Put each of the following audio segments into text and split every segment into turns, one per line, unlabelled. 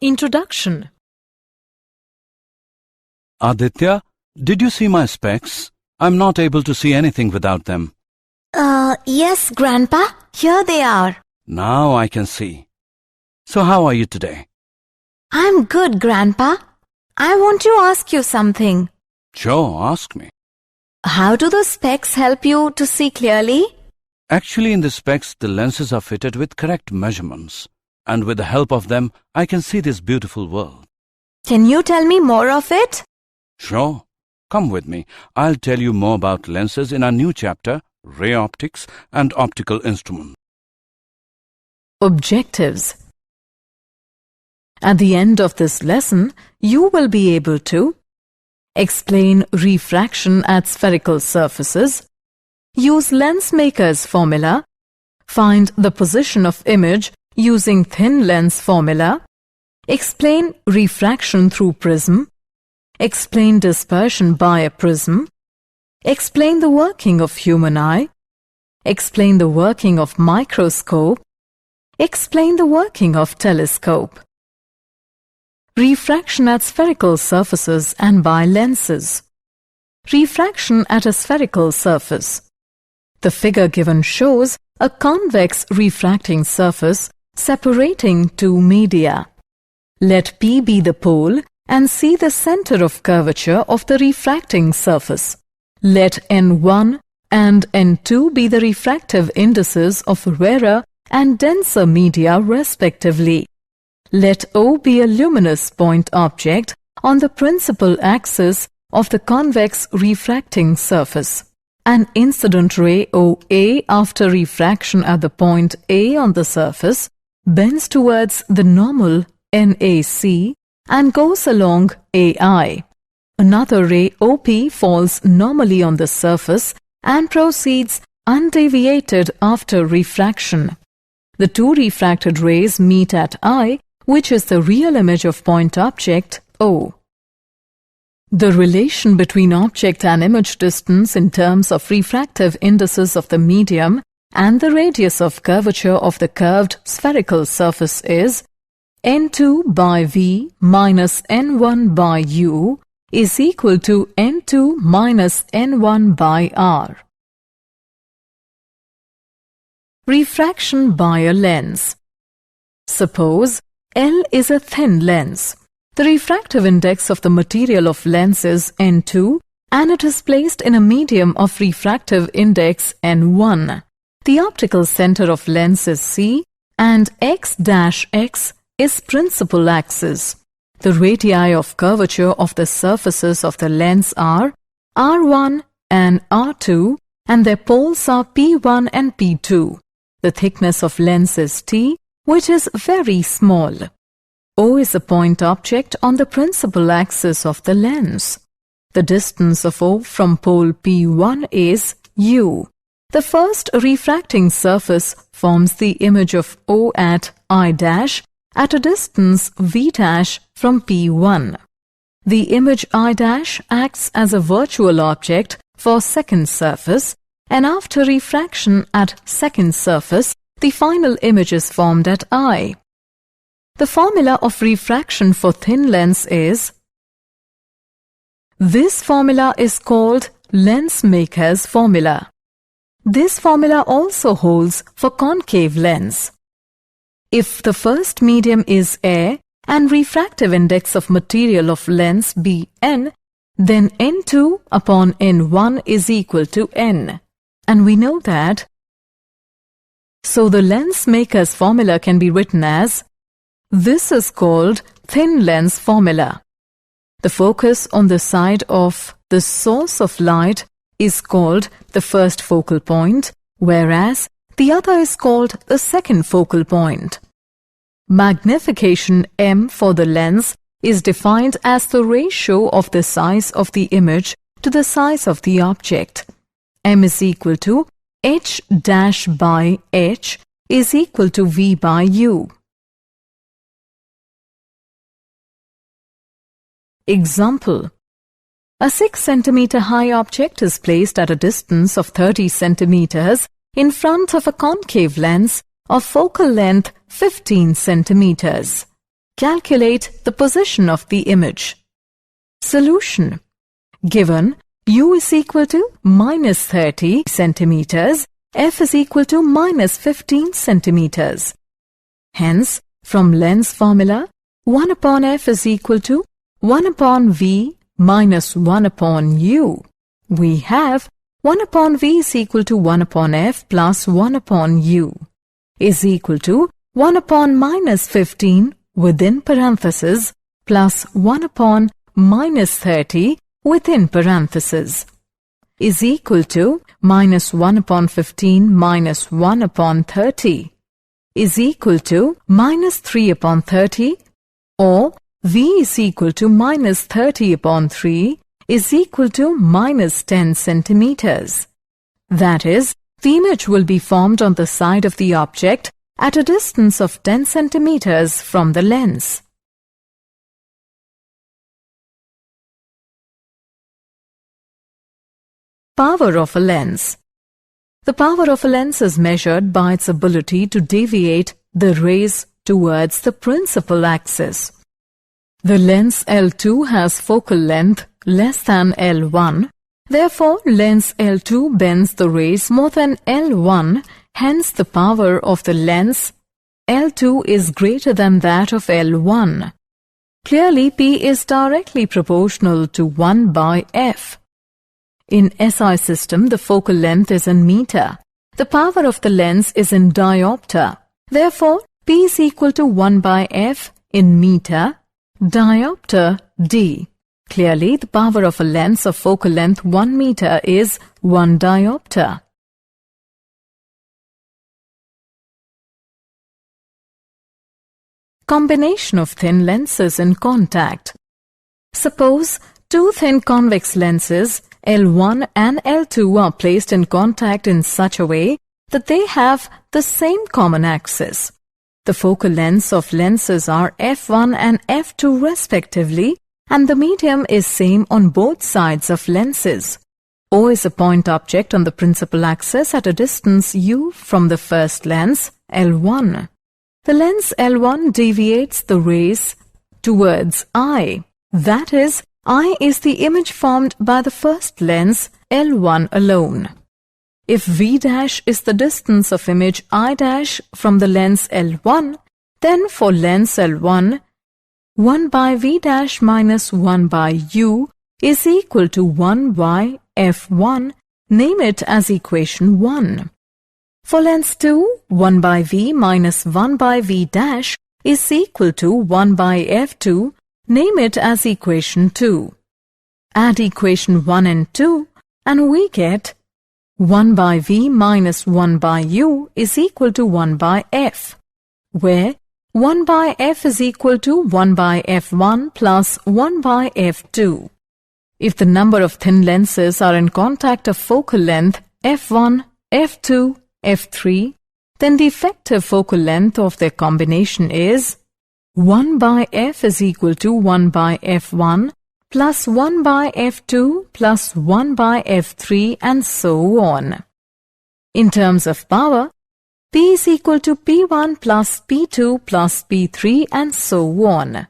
Introduction.
Aditya, did you see my specs? I'm not able to see anything without them.
Yes, Grandpa. Here they are.
Now I can see. So how are you today?
I'm good, Grandpa. I want to ask you something.
Sure, ask me.
How do the specs help you to see clearly?
Actually, in the specs, the lenses are fitted with correct measurements. And with the help of them, I can see this beautiful world.
Can you tell me more of it?
Sure. Come with me. I'll tell you more about lenses in our new chapter, Ray Optics and Optical Instruments.
Objectives. At the end of this lesson, you will be able to explain refraction at spherical surfaces, use lensmaker's formula, find the position of image using thin lens formula, explain refraction through prism, explain dispersion by a prism, explain the working of human eye, explain the working of microscope, explain the working of telescope. Refraction at spherical surfaces and by lenses. Refraction at a spherical surface. The figure given shows a convex refracting surface separating two media. Let P be the pole and C the center of curvature of the refracting surface. Let N1 and N2 be the refractive indices of rarer and denser media respectively. Let O be a luminous point object on the principal axis of the convex refracting surface. An incident ray OA after refraction at the point A on the surface bends towards the normal NAC and goes along AI. Another ray OP falls normally on the surface and proceeds undeviated after refraction. The two refracted rays meet at I, which is the real image of point object O. The relation between object and image distance in terms of refractive indices of the medium and the radius of curvature of the curved spherical surface is N2 by V minus N1 by U is equal to N2 minus N1 by R. Refraction by a lens. Suppose L is a thin lens. The refractive index of the material of lens is N2 and it is placed in a medium of refractive index N1. The optical center of lens is C and x-x is principal axis. The radii of curvature of the surfaces of the lens are R1 and R2 and their poles are P1 and P2. The thickness of lens is T, which is very small. O is a point object on the principal axis of the lens. The distance of O from pole P1 is U. The first refracting surface forms the image of O at I' at a distance V' from P1. The image I' acts as a virtual object for second surface, and after refraction at second surface, the final image is formed at I. The formula of refraction for thin lens is. This formula is called lensmaker's formula. This formula also holds for concave lens. If the first medium is air and refractive index of material of lens be n, then N2 upon N1 is equal to n. And we know that. So the lensmaker's formula can be written as. This is called thin lens formula. The focus on the side of the source of light is called the first focal point, whereas the other is called the second focal point. Magnification M for the lens is defined as the ratio of the size of the image to the size of the object. M is equal to H' by H is equal to V by U. Example. A 6 cm high object is placed at a distance of 30 cm in front of a concave lens of focal length 15 cm. Calculate the position of the image. Solution. Given u is equal to minus 30 centimeters, f is equal to minus 15 centimeters. Hence, from lens formula, 1 upon f is equal to 1 upon v minus 1 upon u. We have 1 upon v is equal to 1 upon f plus 1 upon u is equal to 1 upon minus 15 within parentheses plus 1 upon minus 30 within parentheses is equal to minus 1 upon 15 minus 1 upon 30 is equal to minus 3 upon 30, or v is equal to minus 30 upon 3 is equal to minus 10 centimeters. That is, the image will be formed on the side of the object at a distance of 10 centimeters from the lens. Power of a lens. The power of a lens is measured by its ability to deviate the rays towards the principal axis. The lens L2 has focal length less than L1. Therefore, lens L2 bends the rays more than L1. Hence, the power of the lens L2 is greater than that of L1. Clearly, P is directly proportional to 1 by F. In SI system, the focal length is in meter. The power of the lens is in diopter. Therefore, P is equal to 1 by F in meter, diopter D. Clearly, the power of a lens of focal length 1 meter is 1 diopter. Combination of thin lenses in contact. Suppose two thin convex lenses L1 and L2 are placed in contact in such a way that they have the same common axis. The focal lengths of lenses are f1 and f2 respectively, and the medium is same on both sides of lenses. O is a point object on the principal axis at a distance u from the first lens, L1. The lens L1 deviates the rays towards I. That is, I is the image formed by the first lens, L1 alone. If V' is the distance of image I' from the lens L1, then for lens L1, 1 by V' minus 1 by U is equal to 1 by F1, name it as equation 1. For lens 2, 1 by V minus 1 by V' is equal to 1 by F2, name it as equation 2. Add equation 1 and 2 and we get 1 by V minus 1 by U is equal to 1 by F, where 1 by F is equal to 1 by F1 plus 1 by F2. If the number of thin lenses are in contact of focal length F1, F2, F3, then the effective focal length of their combination is 1 by F is equal to 1 by F1 plus 1 by F2 plus 1 by F3 and so on. In terms of power, P is equal to P1 plus P2 plus P3 and so on.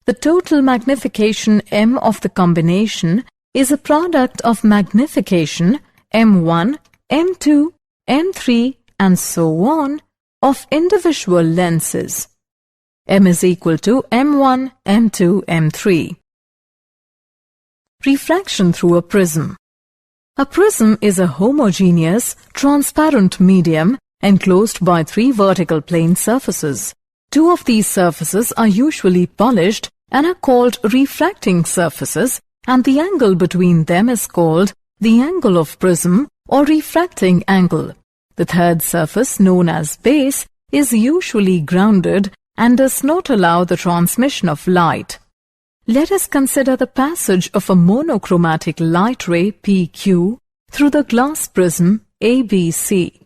The total magnification M of the combination is a product of magnification M1, M2, M3 and so on of individual lenses. M is equal to M1, M2, M3. Refraction through a prism. A prism is a homogeneous, transparent medium enclosed by 3 vertical plane surfaces. 2 of these surfaces are usually polished and are called refracting surfaces, and the angle between them is called the angle of prism or refracting angle. The third surface, known as base, is usually grounded and does not allow the transmission of light. Let us consider the passage of a monochromatic light ray PQ through the glass prism ABC.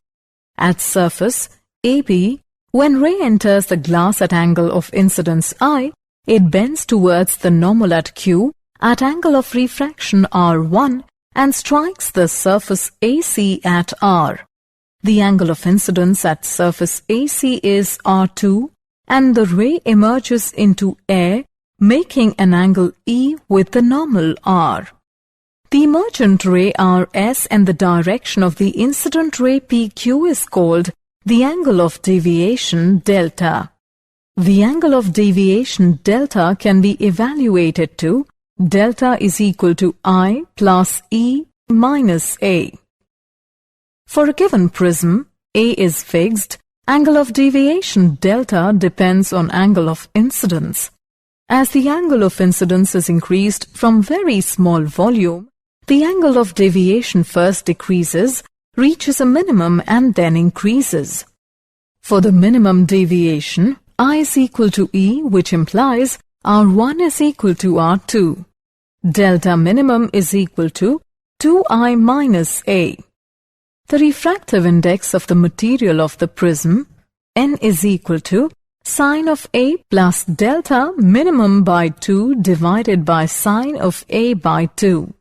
At surface AB, when ray enters the glass at angle of incidence I, it bends towards the normal at Q at angle of refraction R1 and strikes the surface AC at R. The angle of incidence at surface AC is R2 and the ray emerges into air, making an angle E with the normal R. The emergent ray RS and the direction of the incident ray PQ is called the angle of deviation delta. The angle of deviation delta can be evaluated to delta is equal to I plus E minus A. For a given prism, A is fixed, angle of deviation delta depends on angle of incidence. As the angle of incidence is increased from very small volume, the angle of deviation first decreases, reaches a minimum and then increases. For the minimum deviation, I is equal to E, which implies R1 is equal to R2. Delta minimum is equal to 2I minus A. The refractive index of the material of the prism, N is equal to sine of A plus delta minimum by 2 divided by sine of A by 2.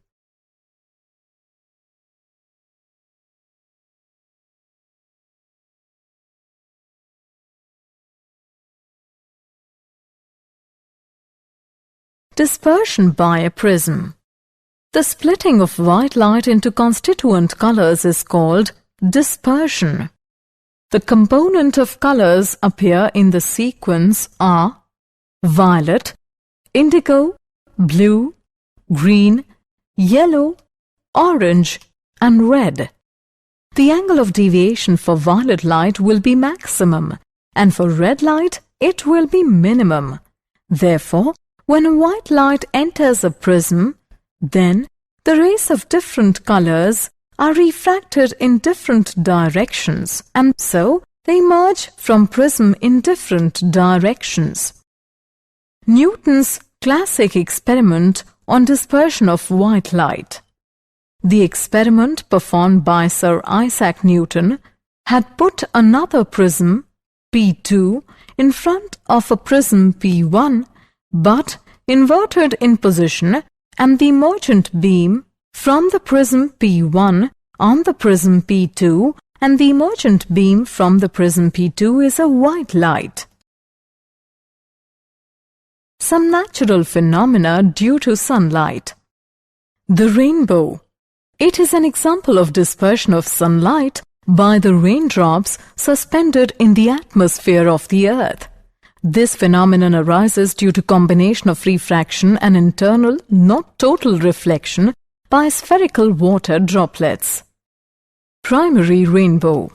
Dispersion by a prism. The splitting of white light into constituent colors is called dispersion. The component of colors appear in the sequence are violet, indigo, blue, green, yellow, orange, and red. The angle of deviation for violet light will be maximum, and for red light it will be minimum. Therefore, when a white light enters a prism, then the rays of different colors are refracted in different directions, and so they emerge from prism in different directions. Newton's classic experiment on dispersion of white light. The experiment performed by Sir Isaac Newton had put another prism, P2, in front of a prism P1, but inverted in position, and the emergent beam from the prism P1 on the prism P2 and the emergent beam from the prism P2 is a white light. Some natural phenomena due to sunlight. The rainbow. It is an example of dispersion of sunlight by the raindrops suspended in the atmosphere of the earth. This phenomenon arises due to combination of refraction and internal, not total reflection by spherical water droplets. Primary rainbow.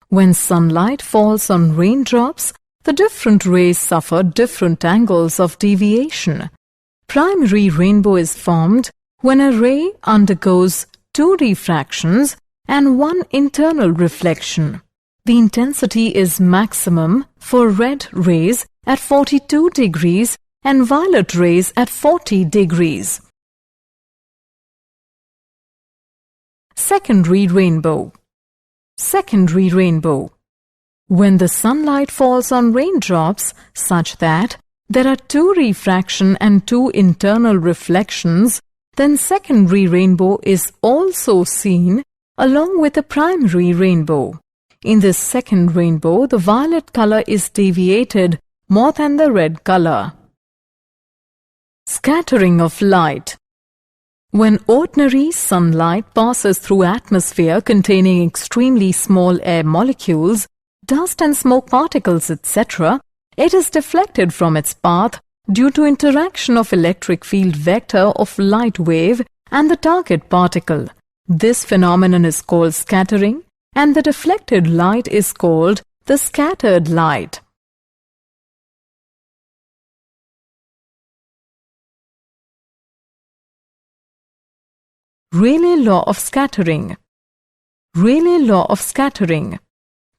When sunlight falls on raindrops, the different rays suffer different angles of deviation. Primary rainbow is formed when a ray undergoes 2 refractions and 1 internal reflection. The intensity is maximum for red rays at 42 degrees and violet rays at 40 degrees. Secondary rainbow. Secondary rainbow. When the sunlight falls on raindrops such that there are 2 refraction and 2 internal reflections, then secondary rainbow is also seen along with the primary rainbow. In this second rainbow, the violet color is deviated more than the red color. Scattering of light. When ordinary sunlight passes through atmosphere containing extremely small air molecules, dust and smoke particles, etc., it is deflected from its path due to interaction of electric field vector of light wave and the target particle. This phenomenon is called scattering, and the deflected light is called the scattered light. Rayleigh law of scattering. Rayleigh law of scattering.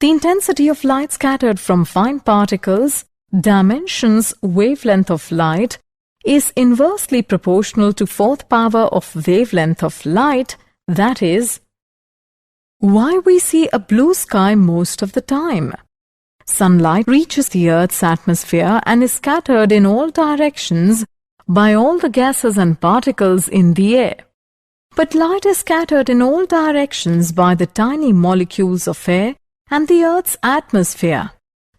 The intensity of light scattered from fine particles, dimensions wavelength of light, is inversely proportional to 4th power of wavelength of light, that is, why we see a blue sky most of the time. Sunlight reaches the Earth's atmosphere and is scattered in all directions by all the gases and particles in the air. But light is scattered in all directions by the tiny molecules of air and the Earth's atmosphere.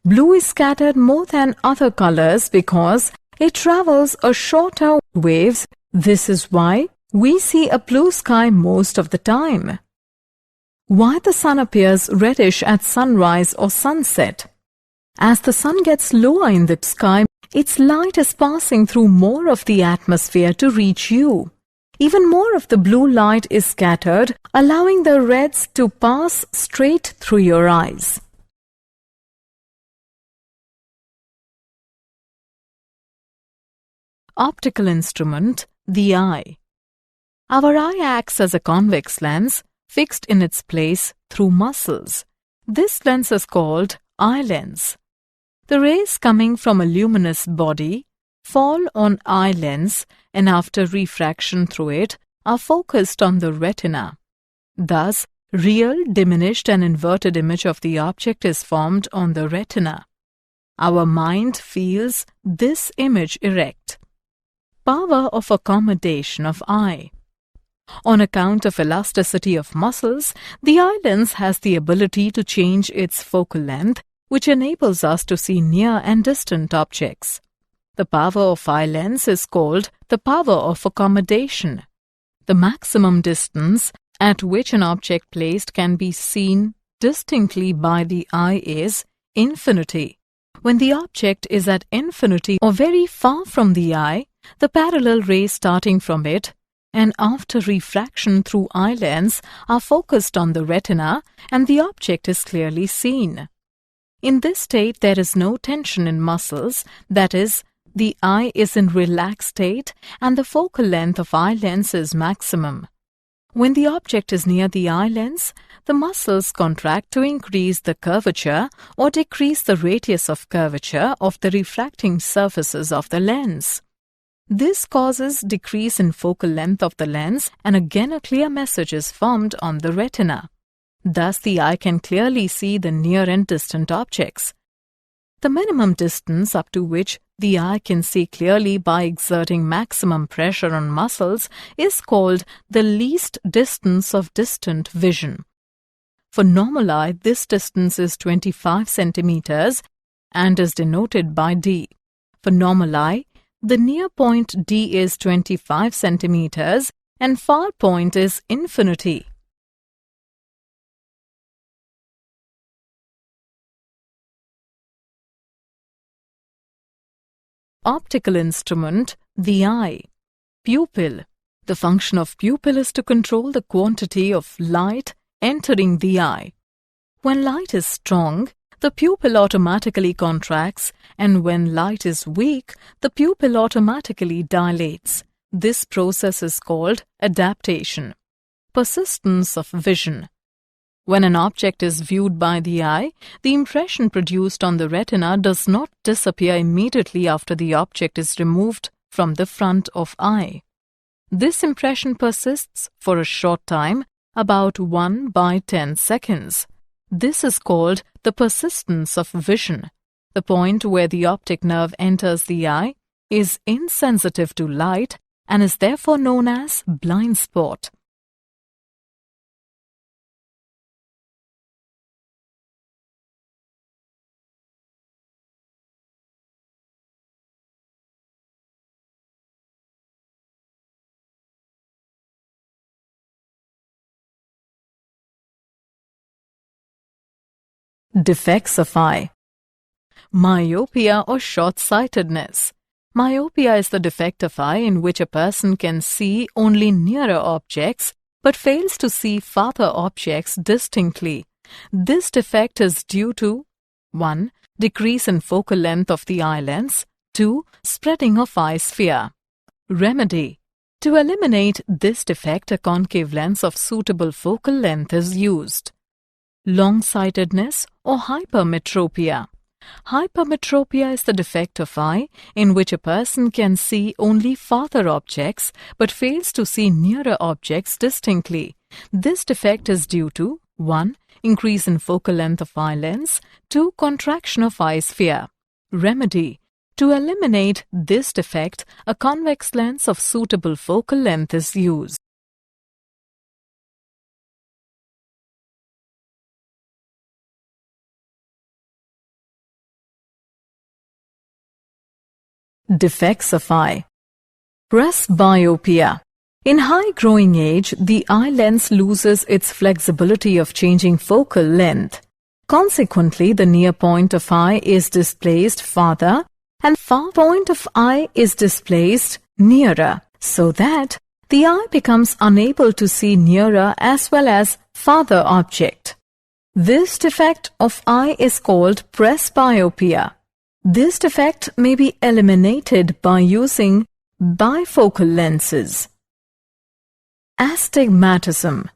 Blue is scattered more than other colors because it travels a shorter waves. This is why we see a blue sky most of the time. Why the sun appears reddish at sunrise or sunset? As the sun gets lower in the sky, its light is passing through more of the atmosphere to reach you. Even more of the blue light is scattered, allowing the reds to pass straight through your eyes. Optical instrument, the eye. Our eye acts as a convex lens fixed in its place through muscles. This lens is called eye lens. The rays coming from a luminous body fall on eye lens and after refraction through it are focused on the retina. Thus, real, diminished and inverted image of the object is formed on the retina. Our mind feels this image erect. Power of accommodation of eye. On account of elasticity of muscles, the eye lens has the ability to change its focal length, which enables us to see near and distant objects. The power of eye lens is called the power of accommodation. The maximum distance at which an object placed can be seen distinctly by the eye is infinity. When the object is at infinity or very far from the eye, the parallel rays starting from it and after refraction through eye lens are focused on the retina and the object is clearly seen. In this state, there is no tension in muscles, that is, the eye is in relaxed state and the focal length of eye lens is maximum. When the object is near the eye lens, the muscles contract to increase the curvature or decrease the radius of curvature of the refracting surfaces of the lens. This causes decrease in focal length of the lens and again a clear message is formed on the retina. Thus the eye can clearly see the near and distant objects. The minimum distance up to which the eye can see clearly by exerting maximum pressure on muscles is called the least distance of distant vision. For normal eye, this distance is 25 centimeters and is denoted by D. For normal eye, the near point D is 25 centimeters and far point is infinity. Optical instrument, the eye. Pupil. The function of pupil is to control the quantity of light entering the eye. When light is strong, the pupil automatically contracts, and when light is weak, the pupil automatically dilates. This process is called adaptation. Persistence of vision. When an object is viewed by the eye, the impression produced on the retina does not disappear immediately after the object is removed from the front of eye. This impression persists for a short time, about 1/10 seconds. This is called the persistence of vision. The point where the optic nerve enters the eye is insensitive to light and is therefore known as blind spot. Defects of eye. Myopia or short-sightedness. Myopia is the defect of eye in which a person can see only nearer objects but fails to see farther objects distinctly. This defect is due to 1. Decrease in focal length of the eye lens. 2. Spreading of eye sphere. Remedy. To eliminate this defect, a concave lens of suitable focal length is used. Long-sightedness or hypermetropia. Hypermetropia is the defect of eye in which a person can see only farther objects but fails to see nearer objects distinctly. This defect is due to 1. Increase in focal length of eye lens. 2. Contraction of eye sphere. Remedy. To eliminate this defect, a convex lens of suitable focal length is used. Defects of eye. Presbyopia. In high growing age, the eye lens loses its flexibility of changing focal length. Consequently, the near point of eye is displaced farther and far point of eye is displaced nearer, so that the eye becomes unable to see nearer as well as farther object. This defect of eye is called presbyopia. This defect may be eliminated by using bifocal lenses. Astigmatism.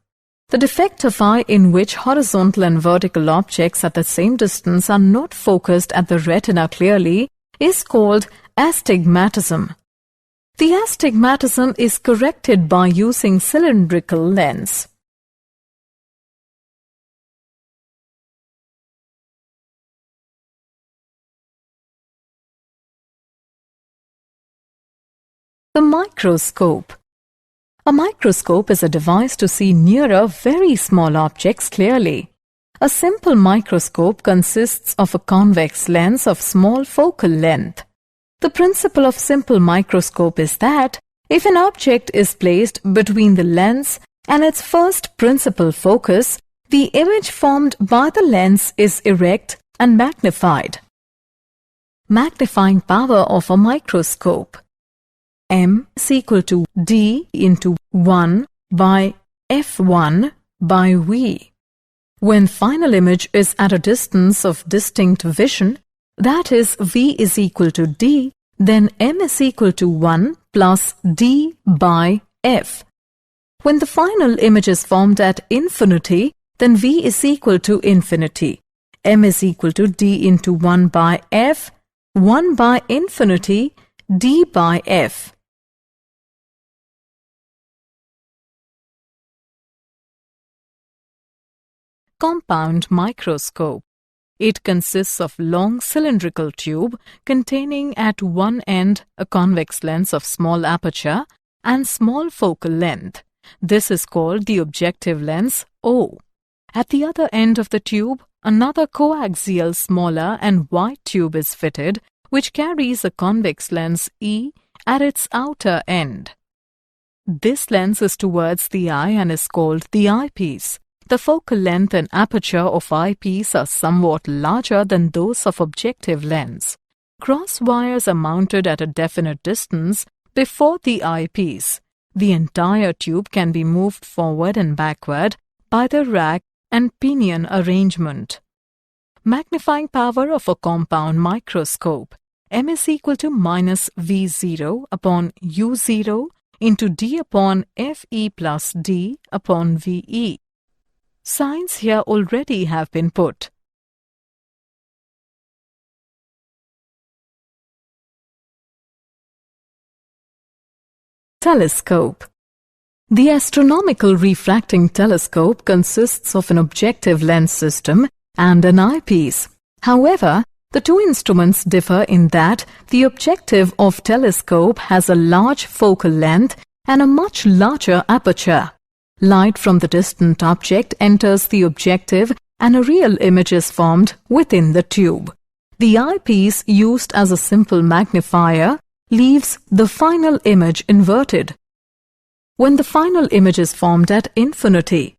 The defect of eye in which horizontal and vertical objects at the same distance are not focused at the retina clearly is called astigmatism. The astigmatism is corrected by using cylindrical lens. The microscope. A microscope is a device to see nearer very small objects clearly. A simple microscope consists of a convex lens of small focal length. The principle of simple microscope is that if an object is placed between the lens and its first principal focus, the image formed by the lens is erect and magnified. Magnifying power of a microscope. M is equal to D into 1 by F1 by V. When final image is at a distance of distinct vision, that is V is equal to D, then M is equal to 1 plus D by F. When the final image is formed at infinity, then V is equal to infinity. M is equal to D into 1 by F, 1 by infinity, D by F. Compound microscope. It consists of long cylindrical tube containing at one end a convex lens of small aperture and small focal length. This is called the objective lens O. At the other end of the tube, another coaxial smaller and wide tube is fitted, which carries a convex lens E at its outer end. This lens is towards the eye and is called the eyepiece. The focal length and aperture of eyepiece are somewhat larger than those of objective lens. Cross wires are mounted at a definite distance before the eyepiece. The entire tube can be moved forward and backward by the rack and pinion arrangement. Magnifying power of a compound microscope. M is equal to minus V0 upon U0 into D upon Fe plus D upon Ve. Signs here already have been put. Telescope. The astronomical refracting telescope consists of an objective lens system and an eyepiece. However, the two instruments differ in that the objective of telescope has a large focal length and a much larger aperture. Light from the distant object enters the objective and a real image is formed within the tube. The eyepiece, used as a simple magnifier, leaves the final image inverted. When the final image is formed at infinity,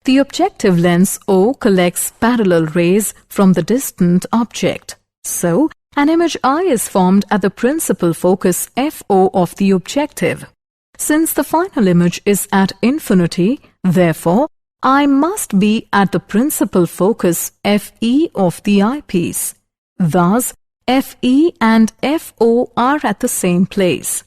the objective lens O collects parallel rays from the distant object. So, an image I is formed at the principal focus FO of the objective. Since the final image is at infinity, therefore, I must be at the principal focus FE of the eyepiece. Thus, FE and FO are at the same place.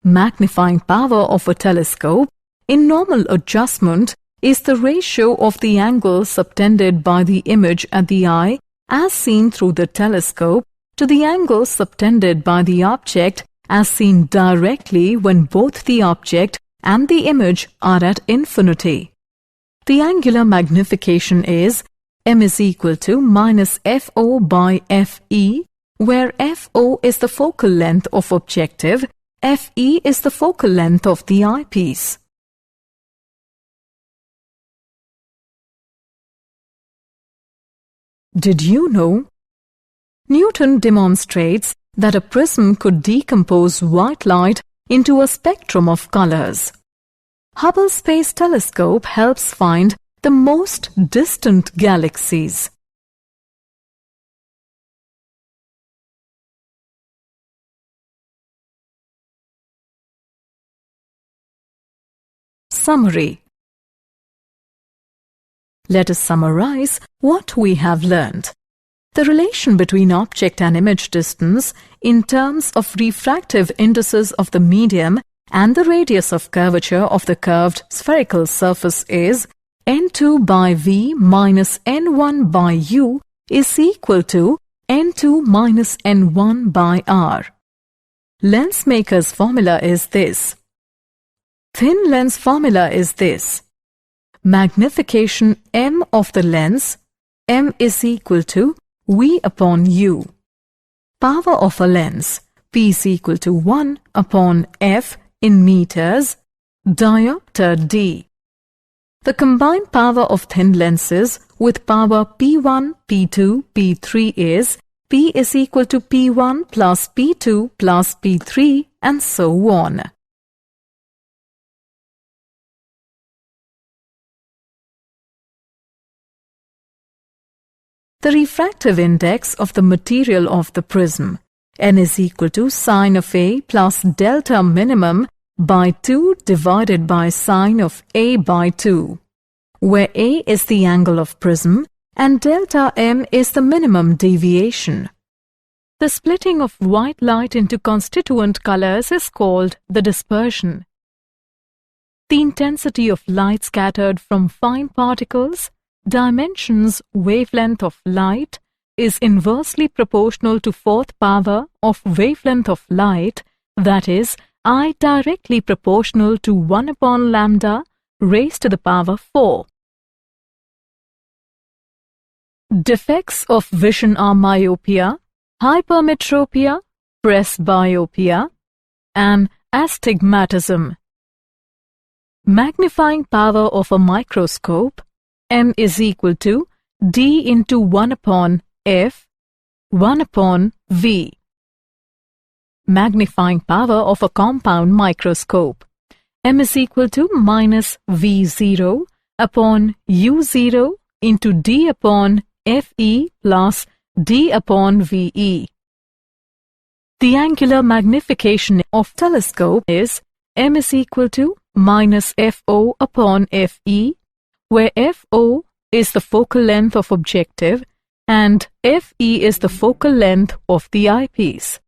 Magnifying power of a telescope in normal adjustment is the ratio of the angle subtended by the image at the eye as seen through the telescope to the angle subtended by the object as seen directly when both the object and the image are at infinity. The angular magnification is M is equal to minus FO by FE, where FO is the focal length of objective, FE is the focal length of the eyepiece. Did you know? Newton demonstrates that a prism could decompose white light into a spectrum of colors. Hubble Space Telescope helps find the most distant galaxies. Summary. Let us summarize what we have learned. The relation between object and image distance in terms of refractive indices of the medium and the radius of curvature of the curved spherical surface is n2 by v minus n1 by u is equal to n2 minus n1 by r. Lensmaker's formula is this. Thin lens formula is this. Magnification m of the lens, m is equal to v upon u. Power of a lens, P is equal to 1 upon f in meters, diopter d. The combined power of thin lenses with power P1, P2, P3 is P is equal to P1 plus P2 plus P3 and so on. The refractive index of the material of the prism, n is equal to sine of A plus delta minimum by 2 divided by sine of A by 2, where A is the angle of prism and delta m is the minimum deviation. The splitting of white light into constituent colors is called the dispersion. The intensity of light scattered from fine particles, dimensions wavelength of light, is inversely proportional to fourth power of wavelength of light, that is, I directly proportional to 1 upon lambda raised to the power 4. Defects of vision are myopia, hypermetropia, presbyopia, and astigmatism. Magnifying power of a microscope, m is equal to d into 1 upon f, 1 upon v. Magnifying power of a compound microscope, m is equal to minus v0 upon u0 into d upon fe plus d upon ve. The angular magnification of telescope is m is equal to minus fo upon fe, where fo is the focal length of objective and fe is the focal length of the eyepiece.